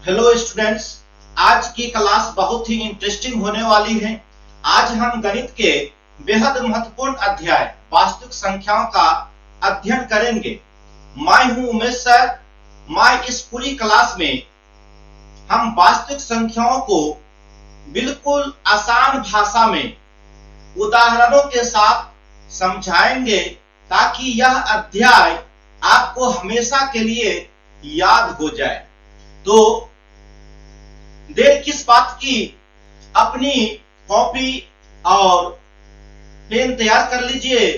Hello students, आज की class बहुत ही इंटरेस्टिंग होने वाली है। आज हम गणित के बेहद महत्वपूर्ण अध्याय वास्तविक संख्याओं का अध्ययन करेंगे। मैं हूं उमेश सर। मैं इस पूरी क्लास में हम वास्तविक संख्याओं को बिल्कुल आसान भाषा में उदाहरणों के साथ समझाएंगे ताकि यह अध्याय आपको हमेशा के लिए याद हो जाए। तो देर किस बात की, अपनी कॉपी और पेन तैयार कर लीजिए,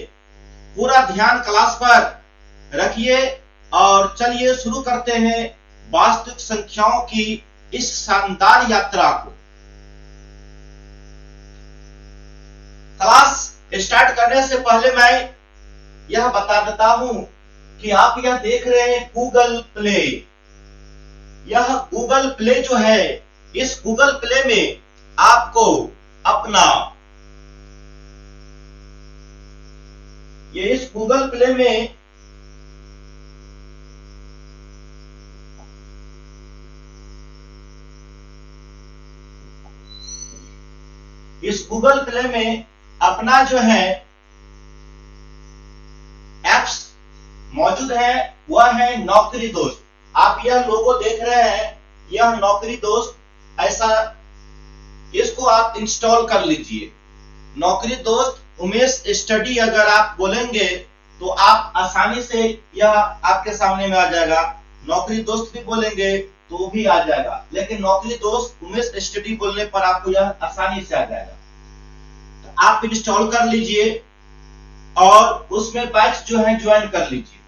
पूरा ध्यान क्लास पर रखिए और चलिए शुरू करते हैं वास्तविक संख्याओं की इस शानदार यात्रा को। क्लास स्टार्ट करने से पहले मैं यह बता देता हूं कि आप यह देख रहे हैं गूगल प्ले। यह गूगल प्ले जो है, इस गूगल प्ले में आपको अपना इस गूगल प्ले में अपना जो है एप्स मौजूद है, वह है नौकरी दोस्त। आप यह लोगो देख रहे हैं, यह नौकरी दोस्त, ऐसा इसको आप इंस्टॉल कर लीजिए। नौकरी दोस्त उमेश स्टडी अगर आप बोलेंगे तो आप आसानी से यह आपके सामने में आ जाएगा। नौकरी दोस्त भी बोलेंगे तो भी आ जाएगा, लेकिन नौकरी दोस्त उमेश स्टडी बोलने पर आपको यह आसानी से आ जाएगा। तो आप इंस्टॉल कर लीजिए और उसमें बैच जो है ज्वाइन कर लीजिए।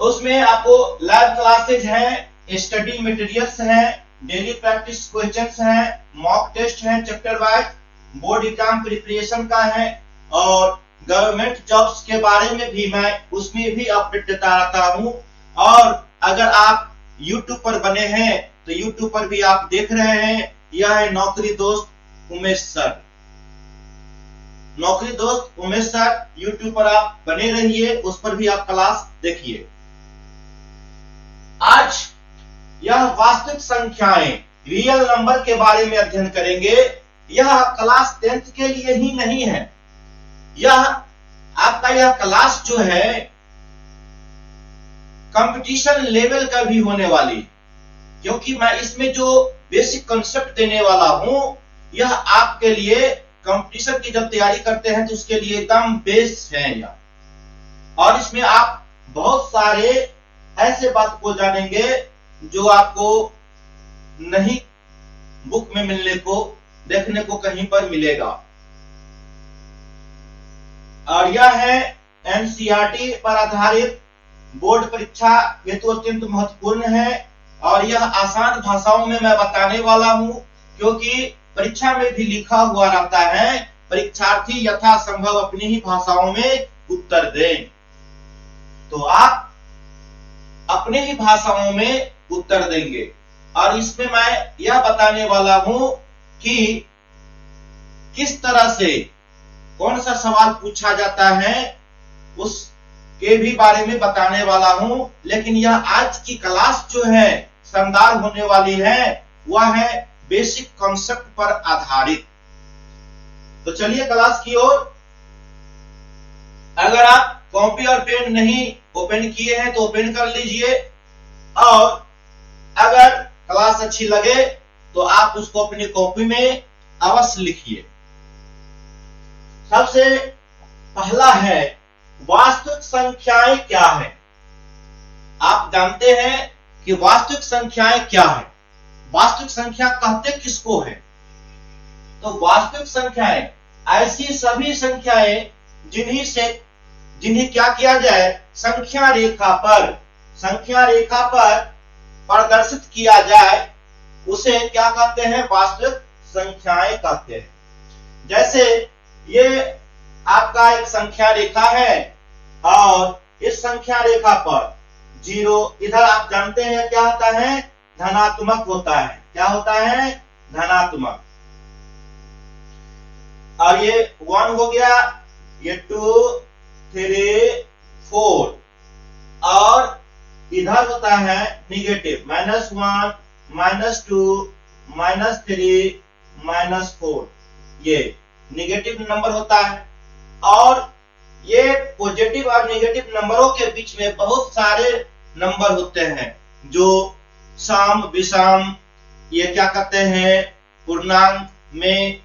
उसमें आपको लाइव क्लासेज हैं, स्टडी मटेरियल्स हैं, डेली प्रैक्टिस क्वेश्चंस हैं, मॉक टेस्ट हैं, chapter wise, board exam preparation का है और गवर्नमेंट जॉब्स के बारे में भी मैं उसमें भी अपडेट देता रहता हूं। और अगर आप YouTube पर बने हैं तो YouTube पर भी आप देख रहे हैं, यह है नौकरी दोस्त उमेश सर। नौकरी दोस्त उमेश सर YouTube पर आप बने रहिए, उस पर भी आप क्लास देखिए। आज यह वास्तविक संख्याएं, रियल नंबर के बारे में अध्ययन करेंगे। यह क्लास 10th के लिए ही नहीं है, यह आपका यह क्लास जो है कंपटीशन लेवल का भी होने वाली, क्योंकि मैं इसमें जो बेसिक कॉन्सेप्ट देने वाला हूं, यह आपके लिए कंपटीशन की जब तैयारी करते हैं तो उसके लिए एकदम बेस है यह। और इसमें आप बहुत सारे ऐसे बात को जानेंगे जो आपको नहीं बुक में मिलने को, देखने को कहीं पर मिलेगा। और यह है एनसीईआरटी पर आधारित बोर्ड परीक्षा हेतु अत्यंत महत्वपूर्ण है। और यह आसान भाषाओं में मैं बताने वाला हूं, क्योंकि परीक्षा में भी लिखा हुआ रहता है परीक्षार्थी यथासंभव अपनी ही भाषाओं में उत्तर दें। तो आप अपने ही भाषाओं में उत्तर देंगे। और इसमें मैं यह बताने वाला हूं कि किस तरह से कौन सा सवाल पूछा जाता है, उसके भी बारे में बताने वाला हूं। लेकिन यह आज की क्लास जो है शानदार होने वाली है, वह है बेसिक कॉन्सेप्ट पर आधारित। तो चलिए क्लास की ओर। अगर आप कॉपी और पेन नहीं ओपन किए हैं तो ओपन कर लीजिए, और अगर क्लास अच्छी लगे तो आप उसको अपनी कॉपी में अवश्य लिखिए। सबसे पहला है वास्तविक संख्याएं क्या है। आप जानते हैं कि वास्तविक संख्याएं क्या है। वास्तविक संख्या कहते किसको है? तो वास्तविक संख्याएं ऐसी सभी संख्याएं जिन्हें क्या किया जाए, संख्या रेखा पर प्रदर्शित किया जाए, उसे क्या कहते हैं? वास्तविक संख्याएं कहते हैं। जैसे ये आपका एक संख्या रेखा है और इस संख्या रेखा पर 0 इधर आप जानते हैं क्या होता है? धनात्मक होता है। क्या होता है? धनात्मक। और ये 1 हो गया, ये 2, 3, 4 और इधर होता है निगेटिव, -1, -2, -3, -4, ये निगेटिव नंबर होता है। और ये पॉजिटिव और नेगेटिव नंबरों के बीच में बहुत सारे नंबर होते हैं, जो सम, विषम, ये क्या कहते हैं, पूर्णांक में,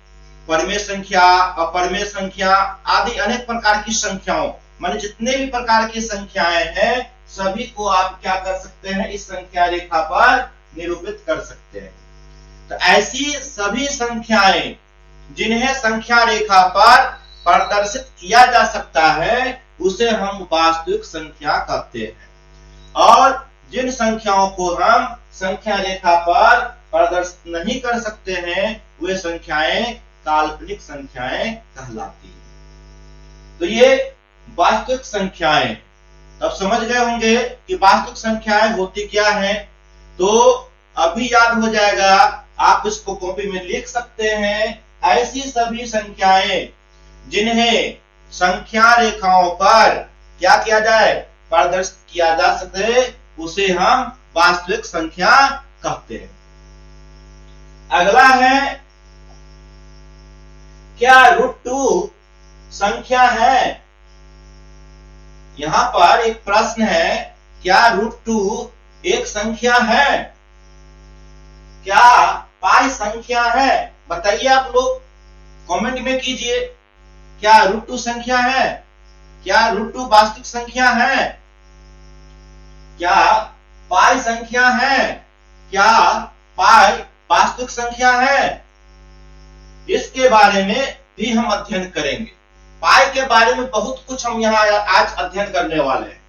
परमेय संख्या, अपरमेय संख्या आदि अनेक प्रकार की संख्याओं, माने जितने भी प्रकार की संख्याएं हैं सभी को आप क्या कर सकते हैं, इस संख्या रेखा पर निरूपित कर सकते हैं। तो ऐसी सभी संख्याएं जिन्हें संख्या रेखा पर प्रदर्शित किया जा सकता है उसे हम वास्तविक संख्या कहते हैं। और जिन संख्याओं को हम संख्या रेखा पर प्रदर्शित नहीं कर सकते हैं वे संख्याएं काल्पनिक संख्याएं कहलाती हैं। तो ये वास्तविक संख्याएं, तब समझ गए होंगे कि वास्तविक संख्याएं होती क्या है। तो अभी याद हो जाएगा, आप इसको कॉपी में लिख सकते हैं। ऐसी सभी संख्याएं जिन्हें संख्या रेखाओं पर क्या किया जाए, प्रदर्शित किया जा सके, उसे हम वास्तविक संख्या कहते हैं। अगला है, क्या √2 संख्या है? यहां पर एक प्रश्न है, क्या √2 एक संख्या है? क्या पाई संख्या है? बताइए आप लोग, कमेंट में कीजिए, क्या √2 संख्या है? क्या √2 वास्तविक संख्या है? क्या पाई संख्या है? क्या पाई वास्तविक संख्या है? इसके बारे में भी हम अध्ययन करेंगे। पाई के बारे में बहुत कुछ हम यहाँ आज अध्ययन करने वाले हैं।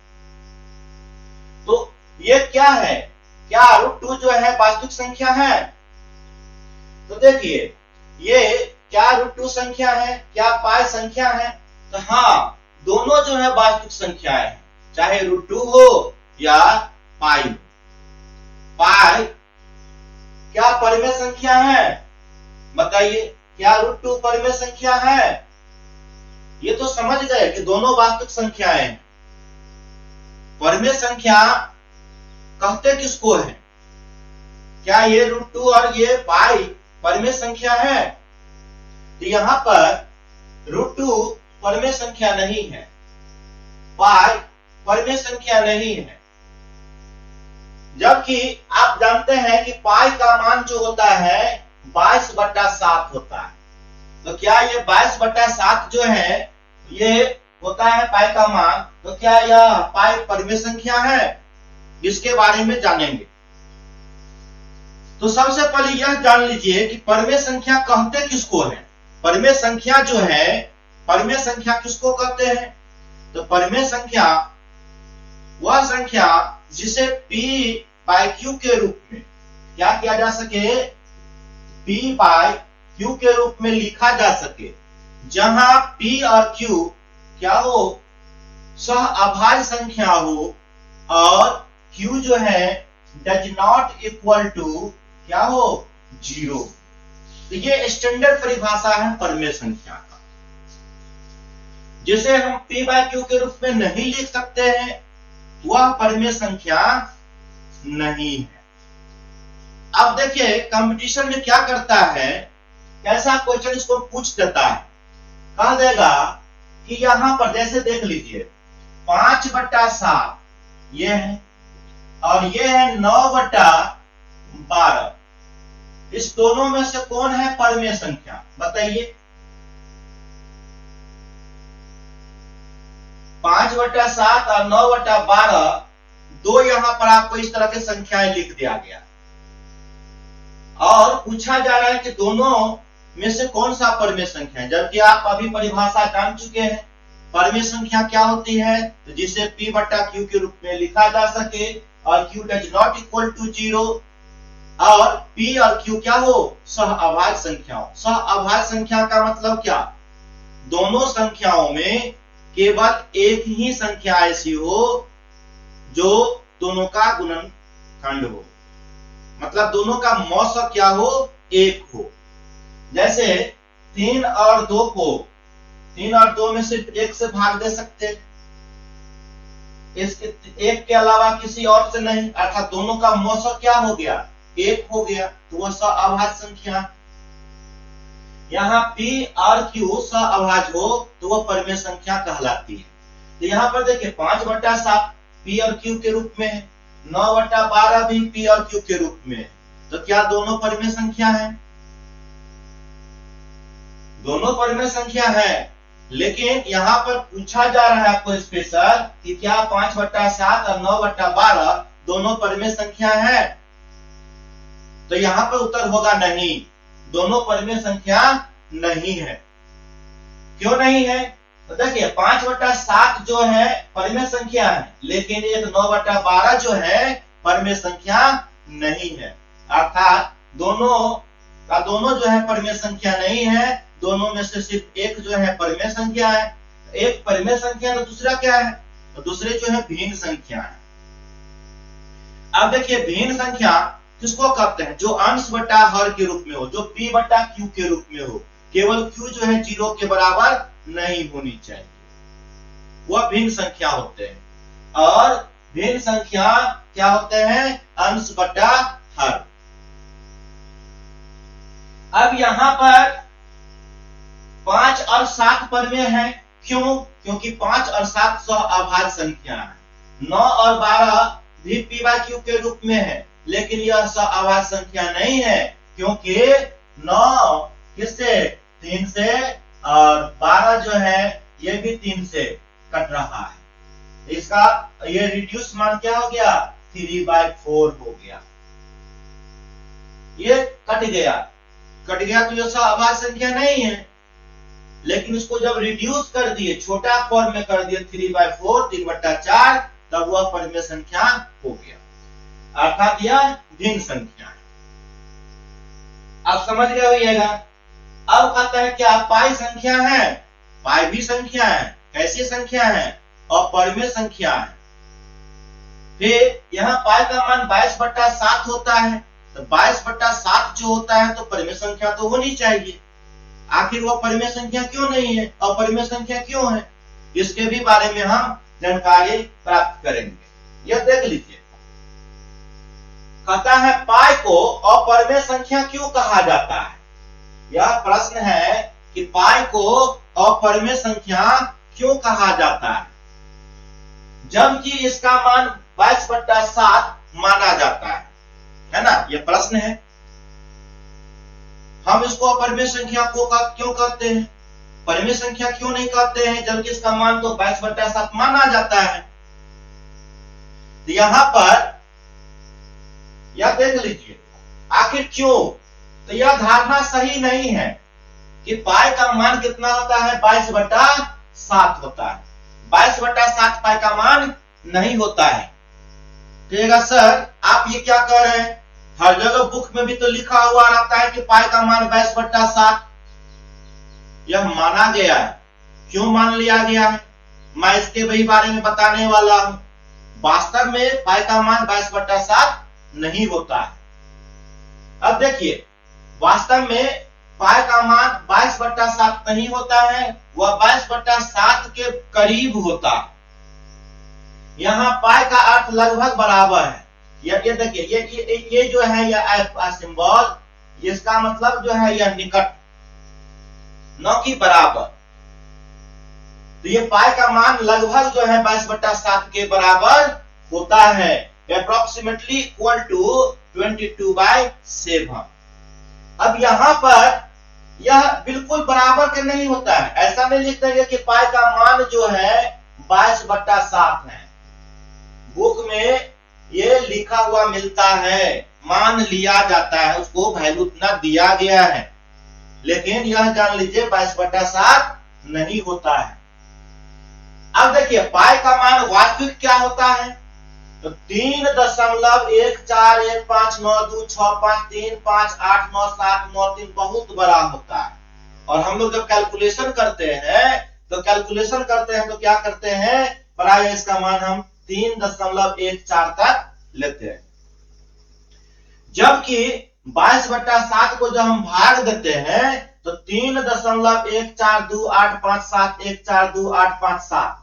तो ये क्या है, क्या √2 जो है वास्तविक संख्या है? तो देखिए, ये क्या √2 संख्या है, क्या पाई संख्या है? तो हाँ, दोनों जो है वास्तविक संख्याएं हैं, चाहे √2 हो या पाई हो। पाई क्या परमेय संख्या है? बताइए, क्या √2 परमेय संख्या है? ये तो समझ गए कि दोनों वास्तविक संख्याएं हैं। परमेय संख्या कहते किसको है? क्या ये √2 और ये पाई परमेय संख्या है? तो यहां पर √2 परमेय संख्या नहीं है, पाई परमेय संख्या नहीं है। जबकि आप जानते हैं कि पाई का मान जो होता है 22/7 होता है। तो क्या ये 22/7 जो है ये होता है पाई का मान, तो क्या यह पाई परमेय संख्या है? इसके बारे में जानेंगे। तो सबसे पहले यह जान लीजिए कि परमेय संख्या कहते किसको है। परमेय संख्या जो है, परमेय संख्या किसको कहते हैं? तो परमेय संख्या वह संख्या जिसे p/q के रूप में क्या किया जा सके, p/q के रूप में लिखा जा सके, जहां p और q क्या हो, सह अभाज्य संख्या हो और q जो है डज नॉट इक्वल टू क्या हो, 0। तो ये स्टैंडर्ड परिभाषा है परमेय संख्या का, जिसे हम p/q के रूप में नहीं लिख सकते हैं, वह परमेय संख्या नहीं है। अब देखिए, कंपटीशन में क्या करता है, कैसा क्वेश्चन इसको पूछ देता है, कह देगा कि यहां पर जैसे देख लीजिए 5/7 ये है और ये है 9/12, इस दोनों में से कौन है परमेय संख्या? बताइए। 5/7 और 9/12, दो यहां पर आपको इस तरह की संख्याएं लिख दिया गया और पूछा जा रहा है कि दोनों में से कौन सा परमेय संख्या है। जबकि आप अभी परिभाषा जान चुके हैं, परमेय संख्या क्या होती है, तो जिसे p/q के रूप में लिखा जा सके और q does not equal to 0, और p और q क्या हो, सह अभाज्य संख्याओं। सह अभाज्य संख्या का मतलब क्या, दोनों संख्याओं में केवल एक ही संख्या ऐसी हो जो दोनों का गुणनखंड हो, मतलब दोनों का मौसा क्या हो, 1 हो। जैसे 3 और 2 को 3 और 2 में से 1 से भाग दे सकते, इसके एक के अलावा किसी और से नहीं, अर्थात दोनों का मौसम क्या हो गया, एक हो गया, तो वह सअभाज्य संख्या। यहाँ P और Q सअभाज्य हो तो वह परिमेय संख्या कहलाती है। तो यहाँ पर देखिए 5/7 P और Q के रूप में है, 9/12 भी P और Q के रूप में है। तो क्या दोनों परिमेय संख्या है? दोनों परिमेय संख्या है, लेकिन यहाँ पर पूछा जा रहा है आपको स्पेशल कि क्या 5/7 और 9/12 दोनों परिमेय संख्या है? तो यहाँ पर उत्तर होगा नहीं, दोनों परिमेय संख्या नहीं है। क्यों नहीं है? तो देखिए 5/7 जो है परिमेय संख्या है, लेकिन एक 9/12 जो है परिमेय संख्या नहीं है। अर्थात दोनों का दोनों जो है परिमेय संख्या नहीं है, दोनों में से सिर्फ एक जो है परिमेय संख्या है। एक परिमेय संख्या तो दूसरा क्या है? तो दूसरे जो है भिन्न संख्या है। अब देखिए भिन्न संख्या किसको कहते हैं? जो अंश बटा हर के रूप में हो, जो P/Q के रूप में हो, केवल Q जो है 0 के बराबर नहीं होनी चाहिए, वह भिन्न संख्या होते हैं। और भिन्न संख्या क्या होते हैं? अंश बटा हर। अब यहाँ पर 5 और 7 परिमेय है। क्यों? क्योंकि 5 और 7 सअभाज्य संख्या है। 9 और 12 भी P/Q के रूप में है, लेकिन यह सअभाज्य संख्या नहीं है, क्योंकि 9 किससे? 3 से, और 12 जो है ये भी 3 से कट रहा है। इसका ये रिड्यूस मान क्या हो गया? 3/4 हो गया। ये कट गया तो यह सअभाज्य संख्या नहीं है, लेकिन इसको जब रिड्यूस कर दिए, छोटा फॉर्म में कर दिए 3/4, 3/4, तब वह परिमेय संख्या हो गया, अर्थात यह भिन्न संख्या है। आप समझ गए होइएगा। अब कहता है क्या पाई संख्या है? पाई भी संख्या है। कैसी संख्या है? अपरिमेय संख्या है। फिर यहाँ पाई का मान 22/7 होता है, तो 22/7 जो होता है तो परिमेय संख्या तो होनी चाहिए। आखिर वह परिमेय संख्या क्यों नहीं है? अपरिमेय संख्या क्यों है? इसके भी बारे में हम जानकारी प्राप्त करेंगे। यह देख लीजिए, कहता है पाई को अपरिमेय संख्या क्यों कहा जाता है? यह प्रश्न है कि पाई को अपरिमेय संख्या क्यों कहा जाता है, जबकि इसका मान 22/7 माना जाता है ना? यह प्रश्न है। हम इसको अपरिमेय संख्या को क्यों कहते हैं? परिमेय संख्या क्यों नहीं कहते हैं, जबकि इसका मान तो 22/7 माना जाता है? तो यहां पर यह देख लीजिए, आखिर क्यों? तो यह धारणा सही नहीं है कि पाई का मान कितना होता है? 22/7 होता है। 22/7 पाई का मान नहीं होता है। कहिएगा सर आप ये क्या कह रहे हैं? हर जगह बुक में भी तो लिखा हुआ रहता है कि पाई का मान 22/7। यह माना गया है। क्यों मान लिया गया है, मैं इसके भी बारे में बताने वाला हूं। वास्तव में पाई का मान 22/7 नहीं होता है। अब देखिए, वास्तव में पाई का मान 22/7 नहीं होता है, वह 22/7 के करीब होता है। यहाँ पाई का अर्थ लगभग बराबर है। ये देखिए, ये जो है यह सिंबल, इसका मतलब जो है यह निकट, न कि बराबर। तो ये पाई का मान लगभग जो है 22/7 के बराबर होता है, अप्रोक्सीमेटली इक्वल टू 22/7। अब यहां पर यह बिल्कुल बराबर के नहीं होता है। ऐसा नहीं लिखता है कि पाई का मान जो है 22/7 है। बुक में ये लिखा हुआ मिलता है, मान लिया जाता है, उसको वैल्यू इतना दिया गया है, लेकिन यह जान लीजिए 22/7 नहीं होता है। अब देखिए पाई का मान वास्तविक क्या होता है? तो 3.1419265358973 बहुत बड़ा होता है। और हम लोग जब कैलकुलेशन करते हैं तो क्या करते हैं, प्राय इसका मान हम 3.14 तक लेते हैं। जबकि 22/7 को जब हम भाग देते हैं तो 3.142857 142,857।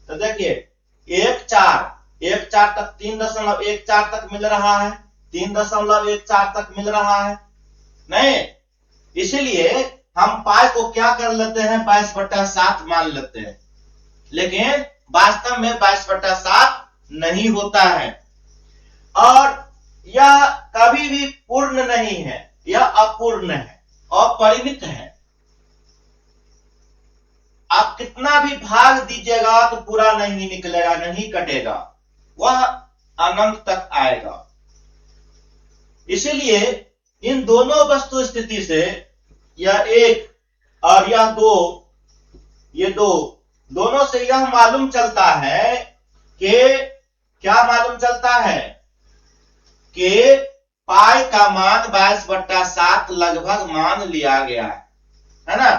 तो देखिए 1 4 तक 3.14 तक मिल रहा है, 3.14 तक मिल रहा है नहीं। इसीलिए हम पाई को क्या कर लेते हैं, 22/7 मान लेते हैं, लेकिन वास्तव में 22/7 नहीं होता है। और यह कभी भी पूर्ण नहीं है, यह अपूर्ण है, अपरिमित है। आप कितना भी भाग दीजिएगा तो पूरा नहीं निकलेगा, नहीं कटेगा, वह अनंत तक आएगा। इसीलिए इन दोनों वस्तु स्थिति से यह 1 और यह 2, ये दोनों से यह मालूम चलता है कि क्या मालूम चलता है कि पाई का मान 22/7 लगभग मान लिया गया है ना।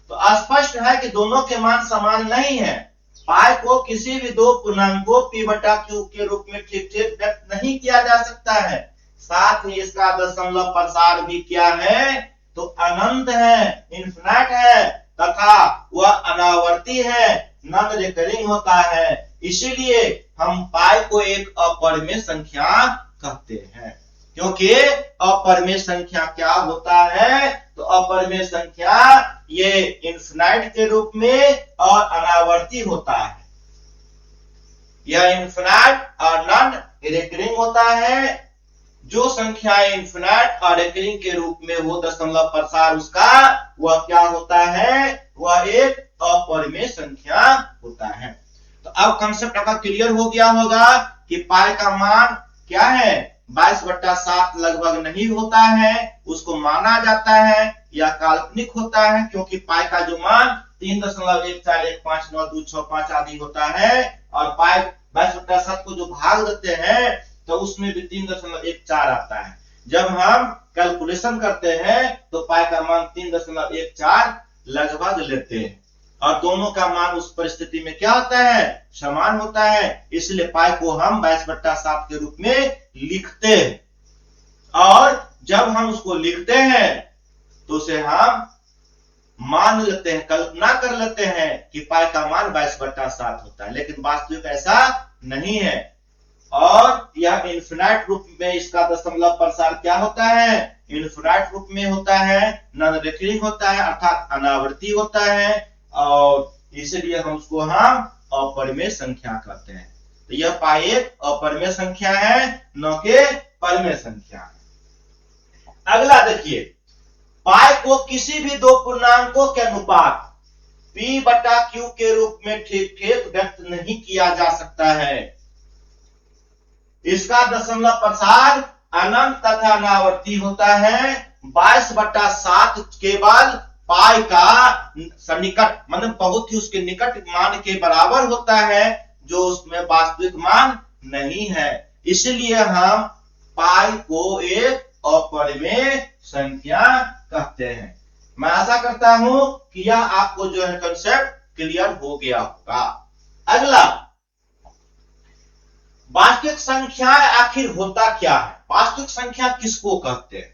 तो स्पष्ट है कि दोनों के मान समान नहीं है। पाई को किसी भी दो पूर्णांकों p/q के रूप में ठीक ठीक व्यक्त नहीं किया जा सकता है। साथ ही इसका दशमलव प्रसार भी क्या है, तो अनंत है, इन्फिनाइट है, तथा वह अनावर्ती है, नॉन रिकरिंग होता है। इसीलिए हम पाई को एक अपरिमेय संख्या कहते हैं। क्योंकि अपरिमेय संख्या क्या होता है, तो अपरिमेय संख्या ये इन्फिनाइट के रूप में और अनावर्ती होता है। यह इन्फिनाइट और नॉन रिकरिंग होता है। जो संख्या इन्फिनाइट और रिकरिंग के रूप में हो दशमलव प्रसार उसका, वह क्या होता है, वह एक अपरिमेय संख्या होता है। तो अब कंसेप्ट आपका क्लियर हो गया होगा कि पाई का मान क्या है, 22/7 लगभग नहीं होता है, उसको माना जाता है या काल्पनिक होता है। क्योंकि पाई का जो मान 3.1415925 आदि होता है, और पाई 22/7 को जो भाग देते हैं तो उसमें भी 3.14 आता है। जब हम कैलकुलेशन करते हैं तो पाई का मान 3.14 लगभग लेते हैं, और दोनों का मान उस परिस्थिति में क्या होता है, समान होता है। इसलिए पाई को हम 22/7 के रूप में लिखते हैं, और जब हम उसको लिखते हैं तो उसे हम मान लेते हैं, कल्पना कर लेते हैं कि पाई का मान 22/7 होता है, लेकिन वास्तविक ऐसा नहीं है। और यह इन्फिनाइट रूप में इसका दशमलव प्रसार क्या होता है, इन्फिनाइट रूप में होता है, नॉन रिकरिंग होता है, अर्थात अनावर्ती होता है, और इसलिए हम उसको अपरिमेय संख्या कहते हैं। तो यह पाई एक अपरिमेय संख्या है, न कि परिमेय संख्या है। अगला देखिए, पाई को किसी भी दो पूर्णांकों के अनुपात p/q के रूप में ठीक ठीक व्यक्त नहीं किया जा सकता है। इसका दशमलव प्रसार अनंत तथा अनावर्ती होता है। 22/7 केवल पाई का सन्निकट, मतलब बहुत ही उसके निकट मान के बराबर होता है, जो उसमें वास्तविक मान नहीं है। इसलिए हम पाई को एक अपरिमेय संख्या कहते हैं। मैं आशा करता हूं कि यह आपको जो है कंसेप्ट क्लियर हो गया होगा। अगला, वास्तविक संख्या आखिर होता क्या है, वास्तविक संख्या किसको कहते हैं।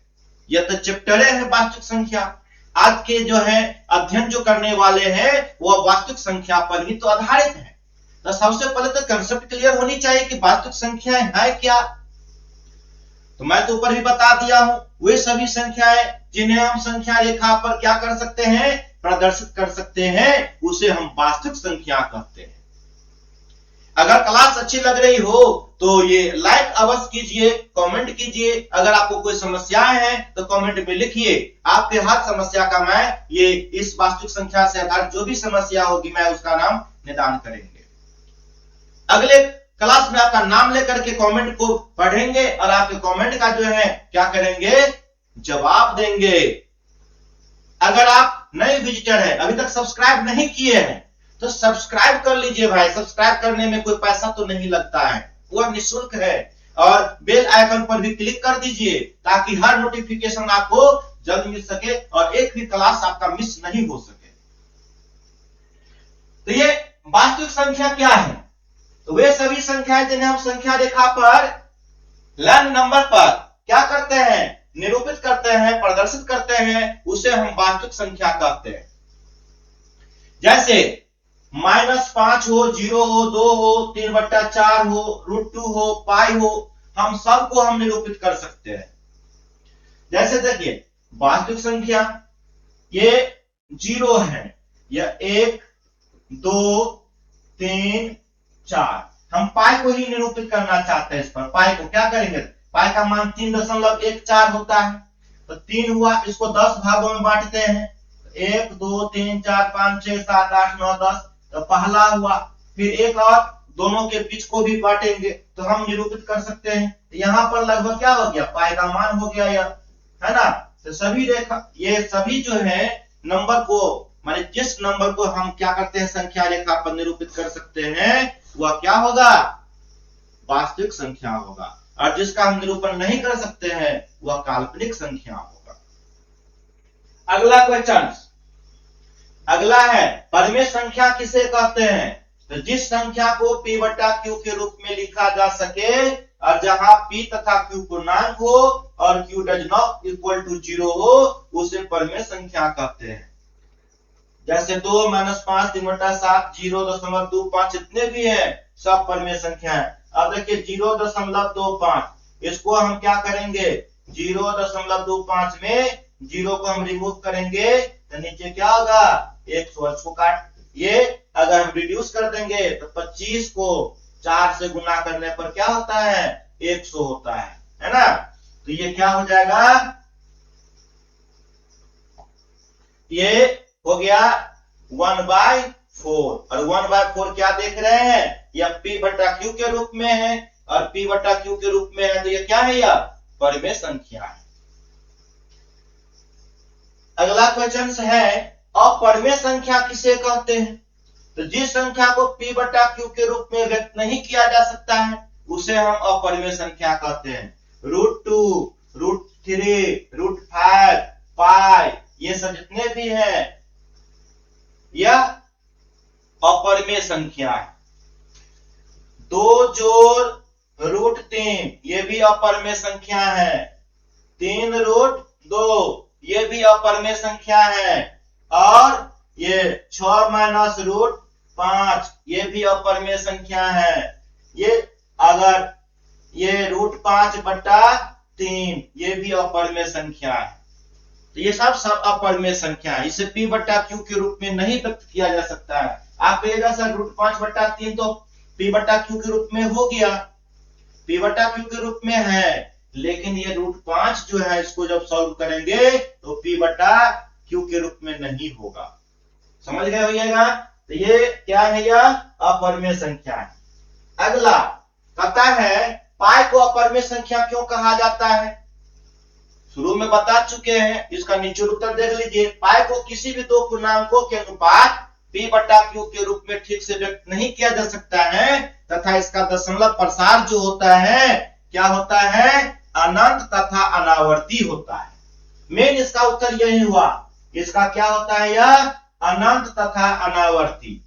यह तो चैप्टरे है वास्तविक संख्या। आज के जो है अध्ययन जो करने वाले हैं वह वास्तविक संख्या पर ही तो आधारित है। तो सबसे पहले तो कंसेप्ट क्लियर होनी चाहिए कि वास्तविक संख्याएं है क्या। तो मैं तो ऊपर भी बता दिया हूं, वे सभी संख्याएं जिन्हें हम संख्या रेखा पर क्या कर सकते हैं, प्रदर्शित कर सकते हैं, उसे हम वास्तविक संख्या कहते हैं। अगर क्लास अच्छी लग रही हो तो ये लाइक अवश्य कीजिए, कमेंट कीजिए। अगर आपको कोई समस्याएं हैं तो कमेंट में लिखिए। आपके हर समस्या का मैं ये इस वास्तविक संख्या से आधारित जो भी समस्या होगी मैं उसका नाम निदान करेंगे। अगले क्लास में आपका नाम लेकर के कमेंट को पढ़ेंगे और आपके कमेंट का जो है क्या करेंगे, जवाब देंगे। अगर आप नए विजिटर हैं, अभी तक सब्सक्राइब नहीं किए हैं, तो सब्सक्राइब कर लीजिए भाई। सब्सक्राइब करने में कोई पैसा तो नहीं लगता है, वह निःशुल्क है। और बेल आइकन पर भी क्लिक कर दीजिए ताकि हर नोटिफिकेशन आपको जल्द मिल सके और एक भी क्लास आपका मिस नहीं हो सके। तो ये वास्तविक संख्या क्या है, तो वे सभी संख्याएं जिन्हें हम संख्या रेखा पर लैंड नंबर पर क्या करते हैं, निरूपित करते हैं, प्रदर्शित करते हैं, उसे हम वास्तविक संख्या कहते हैं। जैसे -5 हो, 0 हो, 2 हो, 3/4 हो, √2 हो, पाई हो, हम सबको हम निरूपित कर सकते हैं। जैसे देखिए वास्तविक संख्या ये 0 है, यह 1 2 3 4, हम पाई को ही निरूपित करना चाहते हैं। इस पर पाई को क्या करेंगे, पाई का मान 3.14 होता है, तो 3 हुआ, इसको 10 भागों में बांटते हैं, 1 2 3 4 5 6 7 8 9 10, तो पहला हुआ, फिर एक और दोनों के बीच को भी बांटेंगे तो हम निरूपित कर सकते हैं। तो यहाँ पर लगभग क्या हो गया, पाई का मान हो गया यह, है ना। तो सभी रेखा, ये सभी जो है नंबर को, माने जिस नंबर को हम क्या करते हैं संख्या रेखा पर निरूपित कर सकते हैं वह क्या होगा, वास्तविक संख्या होगा, और जिसका हम निरूपण नहीं कर सकते हैं वह काल्पनिक संख्या होगा। अगला क्वेश्चन, अगला है परिमेय संख्या किसे कहते हैं। तो जिस संख्या को p/q के रूप में लिखा जा सके और जहां p तथा q पूर्णांक हो और q does not equal to 0 हो उसे परिमेय संख्या कहते हैं। जैसे 2 - 5 3/7 0.25 जितने भी हैं सब परिमेय संख्या है। अब देखिए 0.25, इसको हम क्या करेंगे, 0.25 में 0 को हम रिमूव करेंगे तो नीचे क्या होगा, 100, इसको काट, ये अगर हम रिड्यूस कर देंगे तो 25 को 4 से गुना करने पर क्या होता है, 100 होता है ना। तो ये क्या हो जाएगा, ये हो गया 1/4, और 1/4 क्या देख रहे हैं, यह p/q के रूप में है, और p/q के रूप में है तो ये क्या है, यह परिमेय संख्या है। अगला क्वेश्चन है अपरिमेय संख्या किसे कहते हैं। तो जिस संख्या को p/q के रूप में व्यक्त नहीं किया जा सकता है उसे हम अपरिमेय संख्या कहते हैं। √2, √3, √5, पाई, ये सब जितने भी हैं यह अपरिमेय संख्या है। 2 जोड़ √3 ये भी अपरिमेय संख्या है, 3 √2 ये भी अपरिमेय संख्या है, और ये 6 - √5 ये भी अपरिमेय संख्या है। ये अगर ये √5/3 ये भी अपरिमेय संख्या है। तो ये सब अपरिमेय संख्या है, इसे p/q के रूप में नहीं व्यक्त किया जा सकता है। आप कहिएगा सर √5/3 तो p/q के रूप में हो गया, p/q के रूप में है, लेकिन ये √5 जो है इसको जब सॉल्व करेंगे तो p/q के रूप में नहीं होगा। समझ गए होइएगा। तो ये क्या है, यह अपरिमेय संख्या है। अगला कहता है पाई को अपरिमेय संख्या क्यों कहा जाता है। शुरू में बता चुके हैं, इसका नीचे उत्तर देख लीजिए। पाई को किसी भी दो पूर्णांकों के अनुपात p/q के रूप में ठीक से व्यक्त नहीं किया जा सकता है, तथा इसका दशमलव प्रसार जो होता है क्या होता है, अनंत तथा अनावर्ती होता है। मेन इसका उत्तर यही हुआ, इसका क्या होता है, यह अनंत तथा अनावर्ती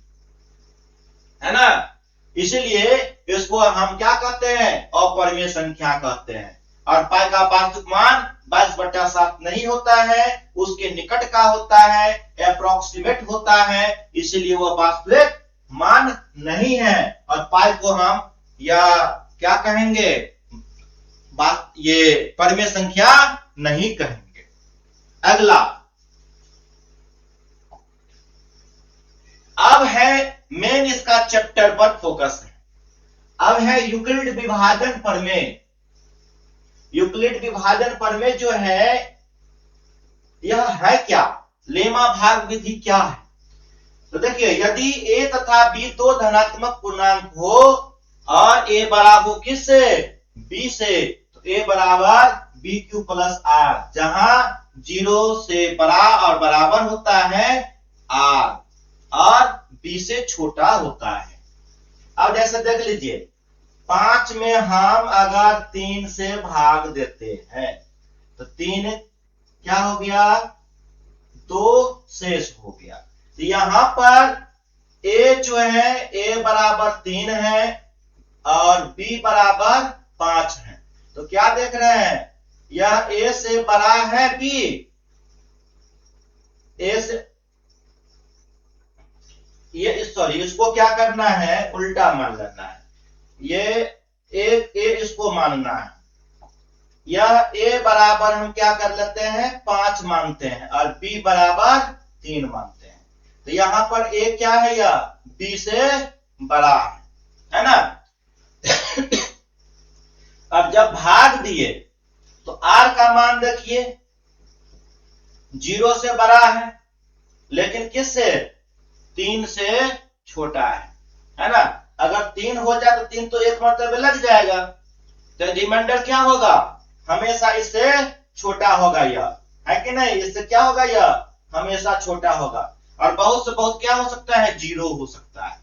है ना। इसीलिए इसको हम क्या कहते हैं, अपरिमेय संख्या कहते हैं। और पाई का वास्तविक मान 22/7 नहीं होता है, उसके निकट का होता है, अप्रोक्सीमेट होता है, इसीलिए वह वास्तविक मान नहीं है। और पाई को हम या क्या कहेंगे, ये परिमेय संख्या नहीं कहेंगे। अगला अब है मेन इसका चैप्टर पर फोकस है। अब है यूक्लिड विभाजन प्रमेय। यूक्लिड विभाजन प्रमेय जो है यह है क्या, लेमा भाग विधि क्या है। तो देखिए यदि a तथा b दो धनात्मक पूर्णांक हो और a बराबर किससे, b से, तो a बराबर bq प्लस r, जहां 0 से बड़ा और बराबर होता है r और b से छोटा होता है। अब जैसे देख लीजिए 5 में हम अगर 3 से भाग देते हैं तो 3 क्या हो गया, 2 शेष हो गया। तो यहां पर a जो है a बराबर 3 है और b बराबर 5 है। तो क्या देख रहे हैं, यह a से बड़ा है b, a से ये सॉरी इसको क्या करना है, उल्टा मान लेना है। ये ए इसको मानना है। यह ए बराबर हम क्या कर लेते हैं, 5 मानते हैं और बी बराबर 3 मानते हैं। तो यहां पर ए क्या है, यह बी से बड़ा है ना। अब जब भाग दिए तो आर का मान देखिए 0 से बड़ा है, लेकिन किससे, 3 से छोटा है ना। अगर 3 हो जाए तो 3 तो एक मरतबे लग जाएगा, तो रिमाइंडर क्या होगा, हमेशा इससे छोटा होगा यह, है कि नहीं। इससे क्या होगा, यह हमेशा छोटा होगा। और बहुत से बहुत क्या हो सकता है, 0 हो सकता है।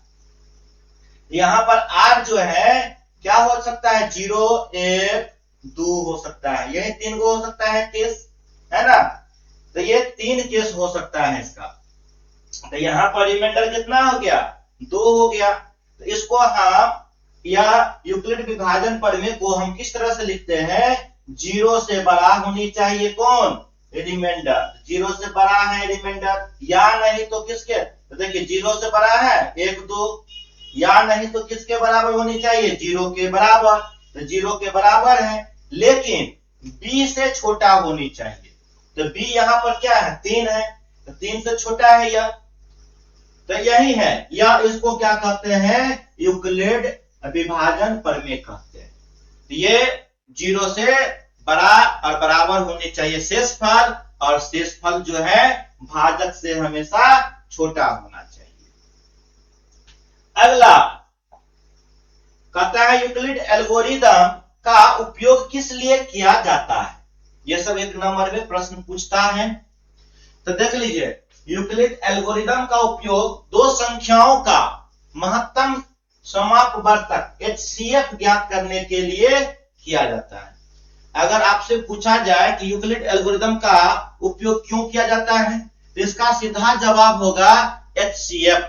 यहां पर आर जो है क्या हो सकता है, 0 1 2 हो सकता है, यही 3 गो हो सकता है केस, है ना। तो ये 3 केस हो सकता है इसका। तो यहां पर रिमाइंडर कितना हो गया, 2 हो गया। तो इसको हम या यूक्लिड विभाजन प्रमेय को हम किस तरह से लिखते हैं, 0 से बड़ा होनी चाहिए कौन, रिमाइंडर। 0 से बड़ा है रिमाइंडर, या नहीं तो किसके, तो देखिए 0 से बड़ा है 1 2, या नहीं तो किसके बराबर होनी चाहिए, 0 के बराबर। तो 0 के बराबर है, लेकिन b से छोटा होनी चाहिए। तो b यहां पर क्या है, 3 है, तो 3 से छोटा है यह। तो यही है, या इसको क्या कहते हैं, यूक्लिड विभाजन प्रमेय कहते हैं। तो ये 0 से बड़ा और बराबर होने चाहिए शेषफल, और शेषफल जो है भाजक से हमेशा छोटा होना चाहिए। अगला कहता है यूक्लिड एल्गोरिदम का उपयोग किस लिए किया जाता है। ये सब 1 नंबर में प्रश्न पूछता है। तो देख लीजिए, यूक्लिड एल्गोरिदम का उपयोग दो संख्याओं का महत्तम समापवर्तक HCF ज्ञात करने के लिए किया जाता है। अगर आपसे पूछा जाए कि यूक्लिड एल्गोरिदम का उपयोग क्यों किया जाता है, तो इसका सीधा जवाब होगा HCF।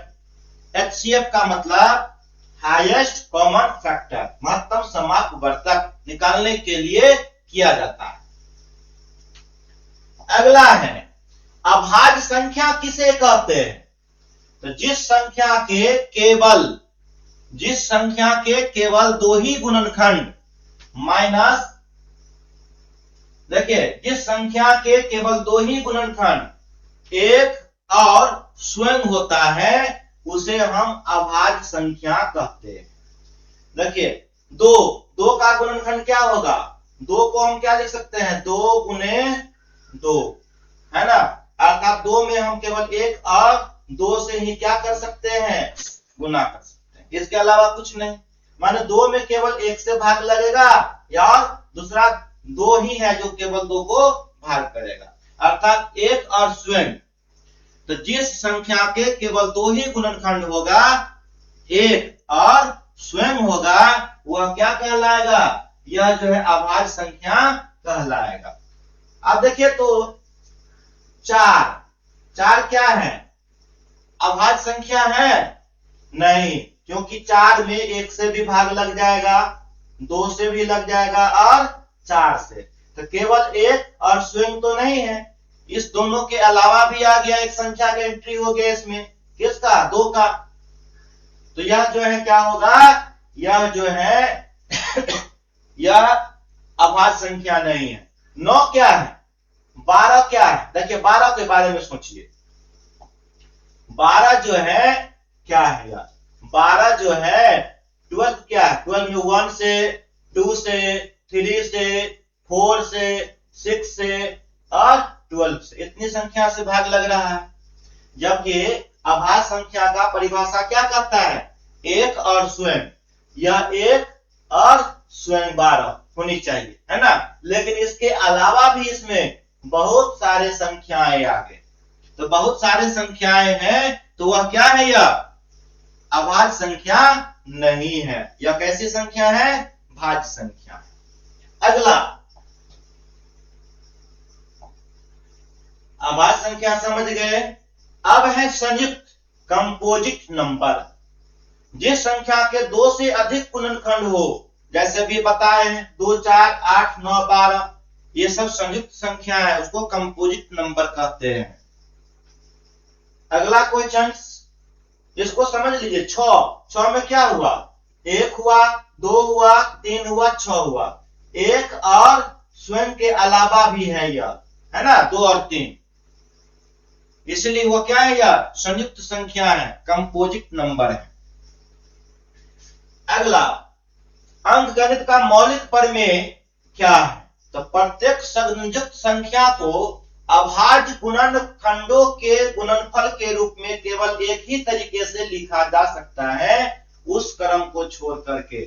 HCF का मतलब हाईएस्ट कॉमन फैक्टर, महत्तम समापवर्तक निकालने के लिए किया जाता है। अगला है अभाज्य संख्या किसे कहते हैं। तो जिस संख्या के केवल 2 ही गुणनखंड माइनस, देखिए जिस संख्या के केवल 2 ही गुणनखंड एक और स्वयं होता है उसे हम अभाज्य संख्या कहते हैं। देखिए 2 का गुणनखंड क्या होगा, 2 को हम क्या लिख सकते हैं, 2 गुने 2, है ना। अर्थात 2 में हम केवल 1 और 2 से ही क्या कर सकते हैं, गुना कर सकते हैं, इसके अलावा कुछ नहीं। माने 2 में केवल 1 से भाग लगेगा, या दूसरा 2 ही है जो केवल 2 को भाग करेगा, अर्थात 1 और स्वयं। तो जिस संख्या के केवल 2 ही गुणनखंड होगा, 1 और स्वयं होगा, वह क्या कहलाएगा, यह जो है अभाज्य संख्या कहलाएगा। अब देखिए तो 4 क्या है, अभाज्य संख्या है नहीं, क्योंकि 4 में 1 से भी भाग लग जाएगा, 2 से भी लग जाएगा और 4 से। तो केवल 1 और स्वयं तो नहीं है, इस दोनों के अलावा भी आ गया एक संख्या का एंट्री हो गया इसमें, किसका, 2 का। तो यह जो है क्या होगा, यह जो है यह अभाज्य संख्या नहीं है। 9 क्या है, 12 क्या है, देखिए 12 के बारे में सोचिए। 12 जो है क्या है, यार 12 जो है 12 क्या है, 12 में 1 से 2 से 3 से 4 से 6 से और 12 से, इतनी संख्या से भाग लग रहा है। जबकि अभाज्य संख्या का परिभाषा क्या कहता है, 1 और स्वयं, यह 1 और स्वयं 12 होनी चाहिए, है ना। लेकिन इसके अलावा भी इसमें बहुत सारे संख्याएं आ गए, तो बहुत सारे संख्याएं हैं, तो वह क्या है, यह अभाज्य संख्या नहीं है। यह कैसी संख्या है, भाज्य संख्या है। अगला अभाज्य संख्या समझ गए। अब है संयुक्त कंपोजिट नंबर, जिस संख्या के 2 से अधिक गुणनखंड हो, जैसे भी बताए हैं 2 4 8 9 12, ये सब संयुक्त संख्या है, उसको कंपोजिट नंबर कहते हैं। अगला क्वेश्चन, इसको समझ लीजिए। 6 में क्या हुआ, 1 हुआ, 2 हुआ, 3 हुआ, 6 हुआ। 1 और स्वयं के अलावा भी है यह, है ना, 2 और 3, इसलिए वो क्या है, यह संयुक्त संख्या है, कंपोजिट नंबर है। अगला, अंकगणित का मौलिक प्रमेय क्या है? तो प्रत्येक संयुक्त संख्या को अभाज्य गुणनखंडों के गुणनफल के रूप में केवल एक ही तरीके से लिखा जा सकता है, उस क्रम को छोड़ करके,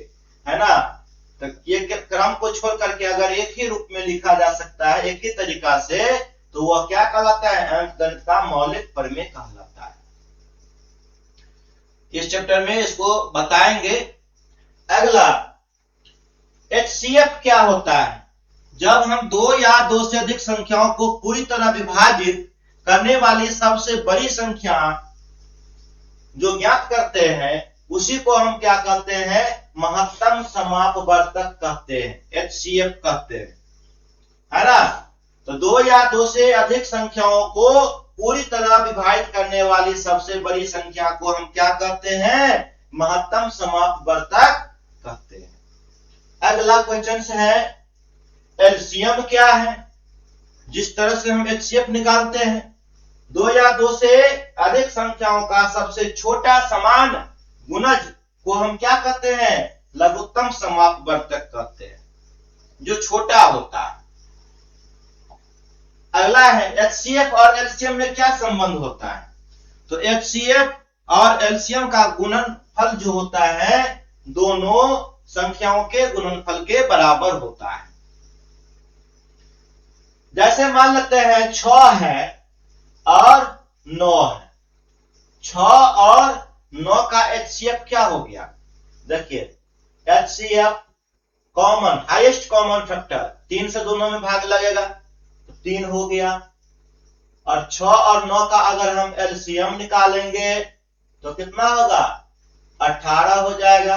है ना। तो ये क्रम को छोड़ करके अगर एक ही रूप में लिखा जा सकता है, एक ही तरीका से, तो वह क्या कहलाता है, अंकगणित का मौलिक प्रमेय कहलाता है। इस चैप्टर में इसको बताएंगे। अगला, HCF क्या होता है? जब हम 2 या 2 से अधिक संख्याओं को पूरी तरह विभाजित करने वाली सबसे बड़ी संख्या जो ज्ञात करते हैं, उसी को हम क्या कहते हैं, महत्तम समापवर्तक कहते हैं, HCF कहते हैं, है ना। तो 2 या 2 से अधिक संख्याओं को पूरी तरह विभाजित करने वाली सबसे बड़ी संख्या को हम क्या कहते हैं, महत्तम समापवर्तक कहते हैं। अगला क्वेश्चन है, एलसीएम क्या है? जिस तरह से हम HCF निकालते हैं, 2 या 2 से अधिक संख्याओं का सबसे छोटा समान गुणज को हम क्या कहते हैं, लघुत्तम समापवर्तक कहते हैं, जो छोटा होता है। अगला है, HCF और LCM में क्या संबंध होता है? तो HCF और LCM का गुणनफल जो होता है, दोनों संख्याओं के गुणनफल के बराबर होता है। जैसे मान लेते हैं 6 है और 9 है, 6 और 9 का HCF क्या हो गया? देखिए, HCF common, highest common factor, 3 से दोनों में भाग लगेगा तो 3 हो गया। और 6 और 9 का अगर हम LCM निकालेंगे तो कितना होगा, 18 हो जाएगा,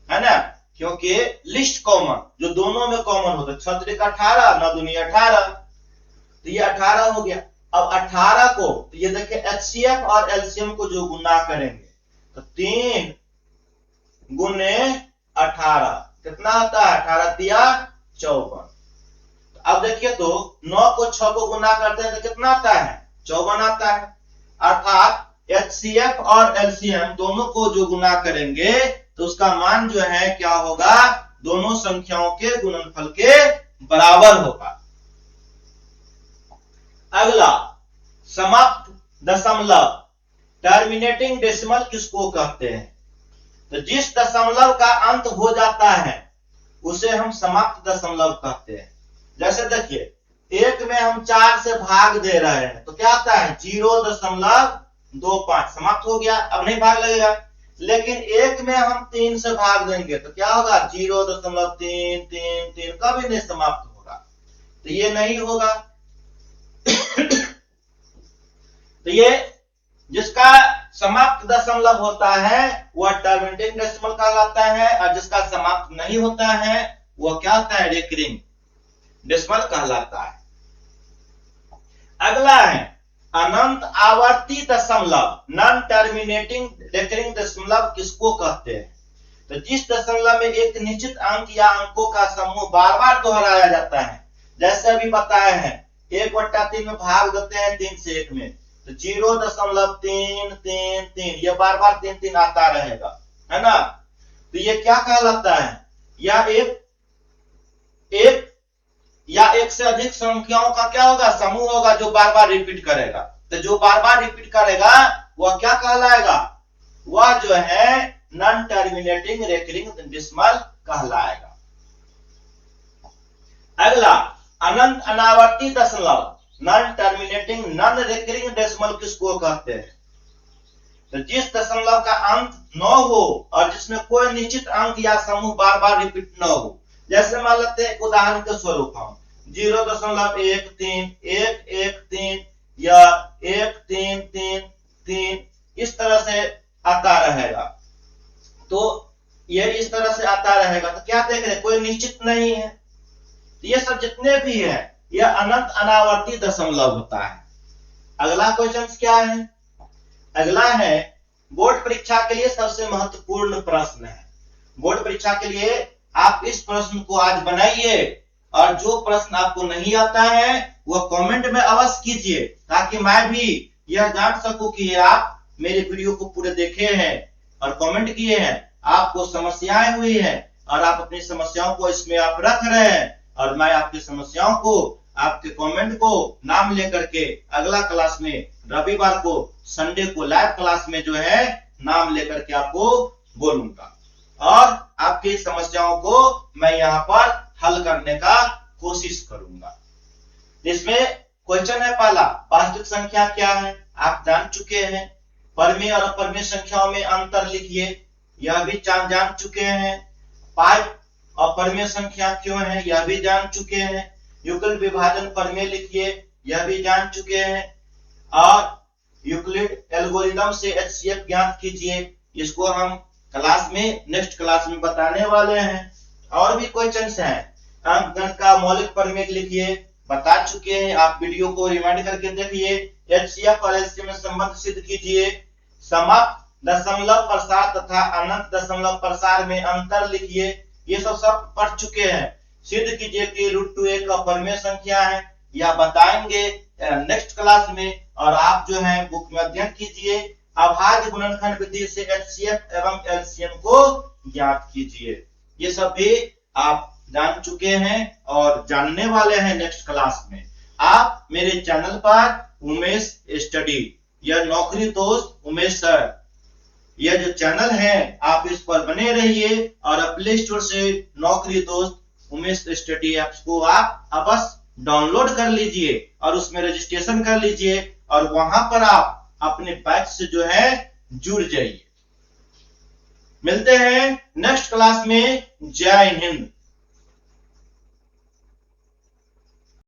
है ना, क्योंकि लिस्ट कॉमन, जो दोनों में कॉमन होता है, 6 का 18, 9 दूनी 18, तो ये 18 हो गया। अब 18 को, तो ये देखिए HCF और LCM को जो गुना करेंगे तो 3 गुने 18 कितना आता है, 18 तिया 54। अब देखिए तो 9 को 6 को गुना करते हैं तो कितना आता है, 54 आता है। अर्थात HCF और LCM दोनों को जो गुना करेंगे तो उसका मान जो है क्या होगा, दोनों संख्याओं के गुणनफल के बराबर होगा। अगला, समाप्त दशमलव, टर्मिनेटिंग डेसिमल किसको कहते हैं? तो जिस दशमलव का अंत हो जाता है उसे हम समाप्त दशमलव कहते हैं। जैसे देखिए, 1 में हम 4 से भाग दे रहे हैं तो क्या आता है, 0.25, समाप्त हो गया, अब नहीं भाग लगेगा। लेकिन 1 में हम 3 से भाग देंगे तो क्या होगा, 0.333, कभी नहीं समाप्त होगा, तो ये नहीं होगा। तो ये जिसका समाप्त दशमलव होता है वह टर्मिनेटिंग डेसिमल कहलाता है, और जिसका समाप्त नहीं होता है वह क्या होता है, रेकरिंग डेसिमल कहलाता है। अगला है, अनंत आवर्ती दशमलव, नॉन टर्मिनेटिंग रेकरिंग दशमलव किसको कहते हैं? तो जिस दशमलव में एक निश्चित अंक या अंकों का समूह बार बार दोहराया जाता है, जैसे अभी बताए हैं 1/3 में भाग देते हैं 3 से 1 में, तो 0.333, ये बार बार 3 आता रहेगा, है ना। तो ये क्या कहलाता है, या एक या एक से अधिक संख्याओं का क्या होगा, समूह होगा जो बार बार रिपीट करेगा। तो जो बार बार रिपीट करेगा वह क्या कहलाएगा, वह जो है नॉन टर्मिनेटिंग रेकरिंग डेसिमल कहलाएगा। अगला, अनंत अनावर्ती दशमलव, non terminating non recurring decimal किसको कहते हैं? तो जिस दशमलव का अंत 9 हो और जिसमें कोई निश्चित अंक या समूह बार बार रिपीट न हो। जैसे मान लेते हैं, उदाहरण के स्वरूप हम 0.13113 या 1333 इस तरह से आता रहेगा। तो ये इस तरह से आता रहेगा तो क्या देख रहे हैं, कोई निश्चित नहीं है। तो ये सब जितने भी है यह अनंत अनावर्ती दशमलव होता है। अगला क्वेश्चन क्या है? अगला है, बोर्ड परीक्षा के लिए सबसे महत्वपूर्ण प्रश्न है। बोर्ड परीक्षा के लिए आप इस प्रश्न को आज बनाइए और जो प्रश्न आपको नहीं आता है वह कमेंट में अवश्य कीजिए, ताकि मैं भी यह जान सकूं कि आप मेरे वीडियो को पूरे देखे हैं और कमेंट किए हैं, आपको समस्याएं हुई हैं और आप अपनी समस्याओं को इसमें आप रख रहे हैं और मैं आपकी समस्याओं को, आपके कमेंट को नाम लेकर के अगला क्लास में रविवार को, संडे को लाइव क्लास में जो है नाम लेकर के आपको बोलूंगा और आपकी समस्याओं को मैं यहाँ पर हल करने का कोशिश करूंगा। इसमें क्वेश्चन है पहला, वास्तविक संख्या क्या है, आप जान चुके हैं। परमेय और अपरमेय संख्याओं में अंतर लिखिए, यह भी जान चुके हैं। पाई अपरमेय संख्या क्यों है, यह भी जान चुके हैं। यूक्लिड विभाजन परमेय लिखिए, यह भी जान चुके हैं। और यूक्लिड एल्गोरिथम से HCF ज्ञात कीजिए, इसको हम क्लास में, नेक्स्ट क्लास में बताने वाले हैं। और भी क्वेश्चंस हैं। अंकगणित का मौलिक प्रमेय लिखिए, बता चुके हैं, आप वीडियो को रिवाइंड करके देखिए। HCF और LCM में संबंध सिद्ध कीजिए। समाप्त दशमलव प्रसार तथा अनंत दशमलव प्रसार में अंतर लिखिए, ये सब पढ़ चुके हैं। सिद्ध कीजिए कि √2 एक अपरमेय संख्या है, यह बताएंगे नेक्स्ट क्लास में। और आप जो है बुक में अध्ययन कीजिए। अभाज्य गुणनखंड विधि से HCF एवं LCM को ज्ञात कीजिए। ये सब भी आप जान चुके हैं और जानने वाले हैं नेक्स्ट क्लास में। आप मेरे चैनल पर उमेश स्टडी, यह नौकरी दोस्त उमेश सर, यह जो चैनल है आप इस पर बने रहिए और प्ले स्टोर से नौकरी दोस्त उमेश स्टडी ऐप्स को आप अवश्य डाउनलोड कर लीजिए और उसमें रजिस्ट्रेशन कर लीजिए और वहां पर आप अपने बैच से जो है जुड़ जाइए। मिलते हैं नेक्स्ट क्लास में। जय हिंद।